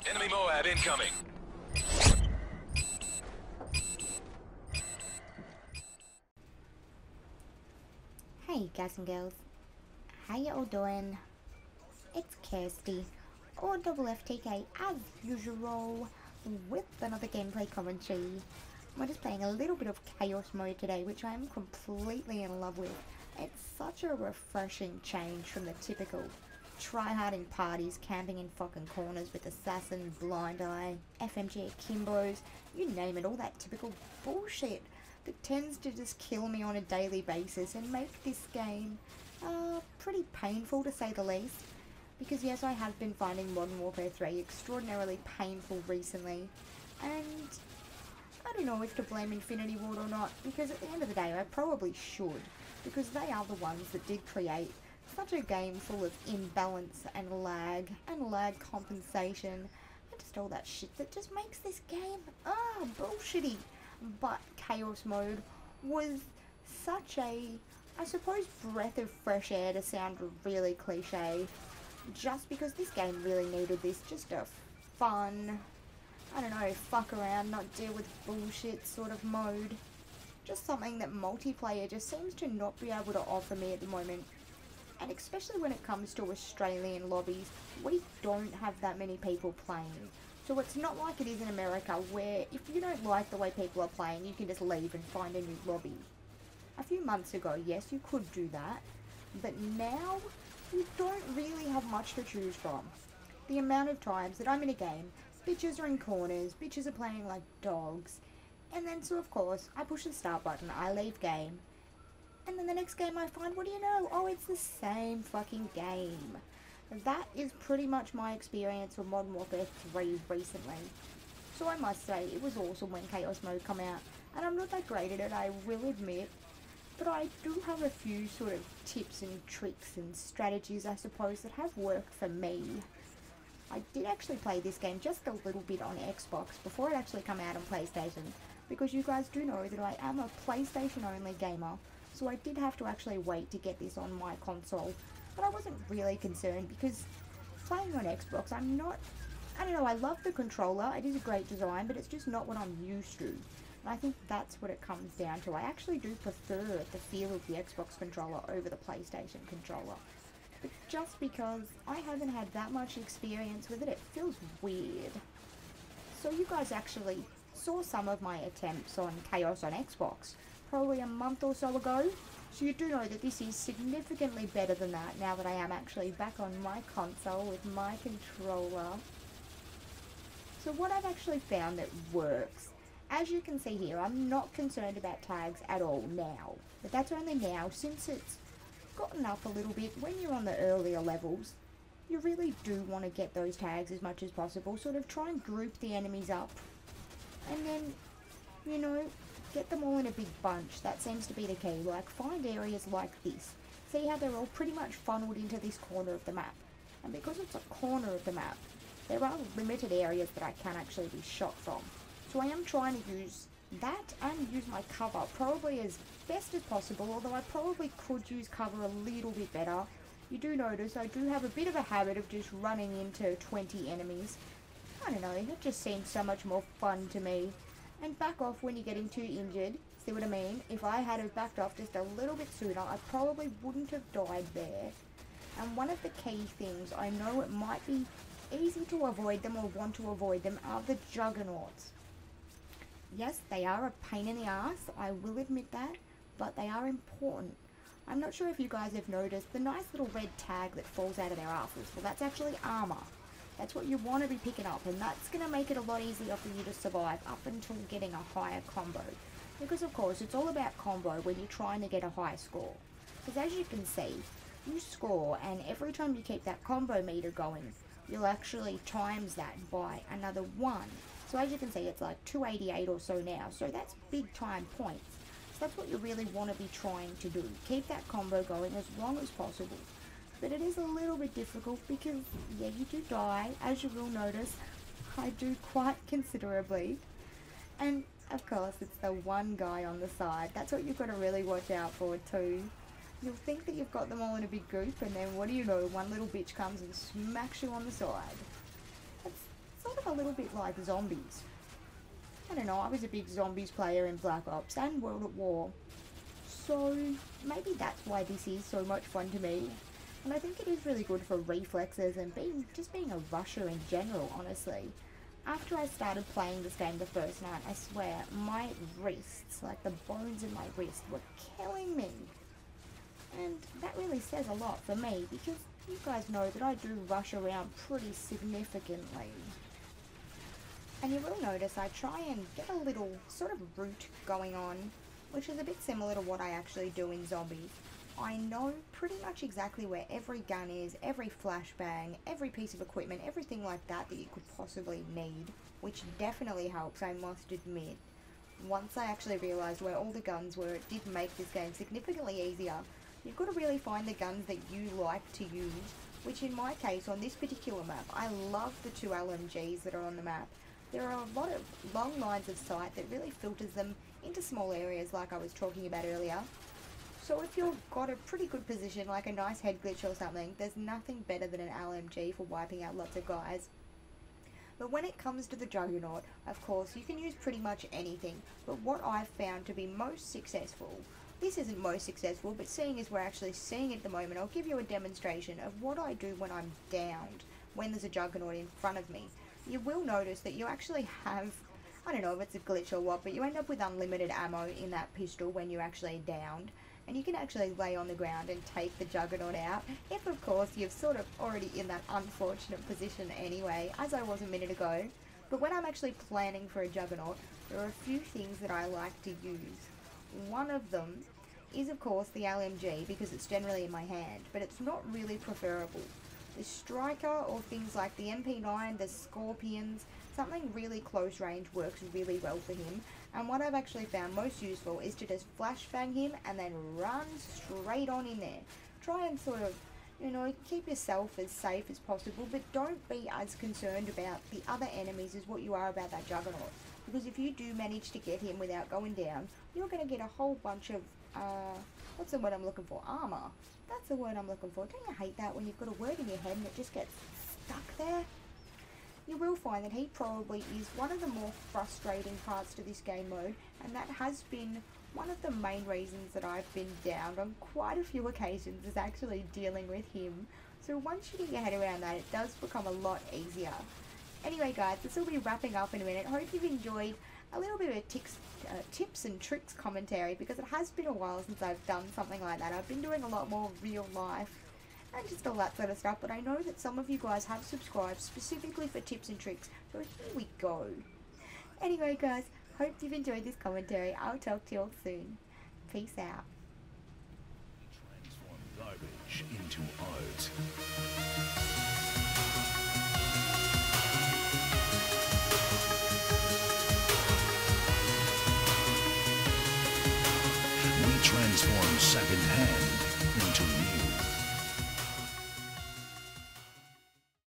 Enemy MOAB incoming. Hey guys and girls, how you all doing? It's Kirsty, or Double FTK as usual, with another gameplay commentary. We're just playing a little bit of Chaos Mode today, which I am completely in love with. It's such a refreshing change from the typical try-harding parties, camping in fucking corners with assassin, blind eye, FMG Akimbos, you name it, all that typical bullshit that tends to just kill me on a daily basis and make this game pretty painful to say the least. Because yes, I have been finding Modern Warfare 3 extraordinarily painful recently, and I don't know if to blame Infinity Ward or not, because at the end of the day I probably should, because they are the ones that did create such a game full of imbalance and lag compensation and just all that shit that just makes this game bullshitty. But Chaos Mode was such a, I suppose, breath of fresh air, to sound really cliche, just because this game really needed this, just a fun, I don't know, fuck around, not deal with bullshit sort of mode. Just something that multiplayer just seems to not be able to offer me at the moment. And especially when it comes to Australian lobbies, we don't have that many people playing. So it's not like it is in America, where if you don't like the way people are playing, you can just leave and find a new lobby. A few months ago, yes, you could do that, but now you don't really have much to choose from. The amount of times that I'm in a game, bitches are in corners, bitches are playing like dogs, and then so of course, I push the start button, I leave game, and then the next game I find, what do you know? Oh, it's the same fucking game. That is pretty much my experience with Modern Warfare 3 recently. So I must say, it was awesome when Chaos Mode come out, and I'm not that great at it, I will admit, but I do have a few sort of tips and tricks and strategies, I suppose, that have worked for me. I did actually play this game just a little bit on Xbox before it actually come out on PlayStation, because you guys do know that I am a PlayStation only gamer, so I did have to actually wait to get this on my console. But I wasn't really concerned, because playing on Xbox, I don't know, I love the controller, it is a great design, but it's just not what I'm used to. And I think that's what it comes down to. I actually do prefer the feel of the Xbox controller over the PlayStation controller. But just because I haven't had that much experience with it, it feels weird. So you guys actually saw some of my attempts on Chaos on Xbox probably a month or so ago. So you do know that this is significantly better than that now that I am actually back on my console with my controller. So what I've actually found that works, as you can see here, I'm not concerned about tags at all now. But that's only now, since it's gotten up a little bit. When you're on the earlier levels, you really do want to get those tags as much as possible. Sort of try and group the enemies up. And then, you know, get them all in a big bunch. That seems to be the key. Like, find areas like this. See how they're all pretty much funneled into this corner of the map. And because it's a corner of the map, there are limited areas that I can actually be shot from. So I am trying to use that and use my cover probably as best as possible, although I probably could use cover a little bit better. You do notice I do have a bit of a habit of just running into 20 enemies. I don't know, it just seems so much more fun to me. And back off when you're getting too injured, see what I mean? If I had have backed off just a little bit sooner, I probably wouldn't have died there. And one of the key things, I know it might be easy to avoid them or want to avoid them, are the juggernauts. Yes, they are a pain in the ass, I will admit that, but they are important. I'm not sure if you guys have noticed the nice little red tag that falls out of their asses. Well, that's actually armor. That's what you want to be picking up, and that's going to make it a lot easier for you to survive up until getting a higher combo. Because of course, it's all about combo when you're trying to get a high score. Because as you can see, you score, and every time you keep that combo meter going, you'll actually times that by another 1. So as you can see, it's like 288 or so now, so that's big time points. So that's what you really want to be trying to do. Keep that combo going as long as possible. But it is a little bit difficult because, yeah, you do die. As you will notice, I do quite considerably. And, of course, it's the one guy on the side. That's what you've got to really watch out for, too. You'll think that you've got them all in a big group, and then what do you know, one little bitch comes and smacks you on the side. It's sort of a little bit like zombies. I don't know, I was a big zombies player in Black Ops and World at War, so maybe that's why this is so much fun to me. And I think it is really good for reflexes and just being a rusher in general, honestly. After I started playing this game the first night, I swear, my wrists, like the bones in my wrist, were killing me. And that really says a lot for me, because you guys know that I do rush around pretty significantly. And you will notice I try and get a little sort of route going on, which is a bit similar to what I actually do in zombies. I know pretty much exactly where every gun is, every flashbang, every piece of equipment, everything like that that you could possibly need, which definitely helps, I must admit. Once I actually realised where all the guns were, it did make this game significantly easier. You've got to really find the guns that you like to use, which in my case, on this particular map, I love the 2 LMGs that are on the map. There are a lot of long lines of sight that really filters them into small areas like I was talking about earlier. So if you've got a pretty good position, like a nice head glitch or something, there's nothing better than an LMG for wiping out lots of guys. But when it comes to the Juggernaut, of course, you can use pretty much anything. But what I've found to be most successful, this isn't most successful, but seeing as we're actually seeing it at the moment, I'll give you a demonstration of what I do when I'm downed, when there's a Juggernaut in front of me. You will notice that you actually have, I don't know if it's a glitch or what, but you end up with unlimited ammo in that pistol when you're actually downed. And you can actually lay on the ground and take the Juggernaut out, if of course you're sort of already in that unfortunate position anyway, as I was a minute ago. But when I'm actually planning for a Juggernaut, there are a few things that I like to use. One of them is of course the LMG, because it's generally in my hand, but it's not really preferable. The Striker or things like the MP9, the Scorpions, something really close range works really well for him. And what I've actually found most useful is to just flashbang him and then run straight on in there. Try and sort of, you know, keep yourself as safe as possible, but don't be as concerned about the other enemies as what you are about that Juggernaut. Because if you do manage to get him without going down, you're going to get a whole bunch of, what's the word I'm looking for? Armor. That's the word I'm looking for. Don't you hate that when you've got a word in your head and it just gets stuck there? You will find that he probably is one of the more frustrating parts to this game mode, and that has been one of the main reasons that I've been downed on quite a few occasions, is actually dealing with him. So once you get your head around that, it does become a lot easier. Anyway guys, this will be wrapping up in a minute. Hope you've enjoyed a little bit of a tips and tricks commentary, because it has been a while since I've done something like that. I've been doing a lot more real life and just all that sort of stuff, but I know that some of you guys have subscribed specifically for tips and tricks, so here we go. Anyway guys, hope you've enjoyed this commentary. I'll talk to you all soon. Peace out. Transform garbage into art. We transform second-hand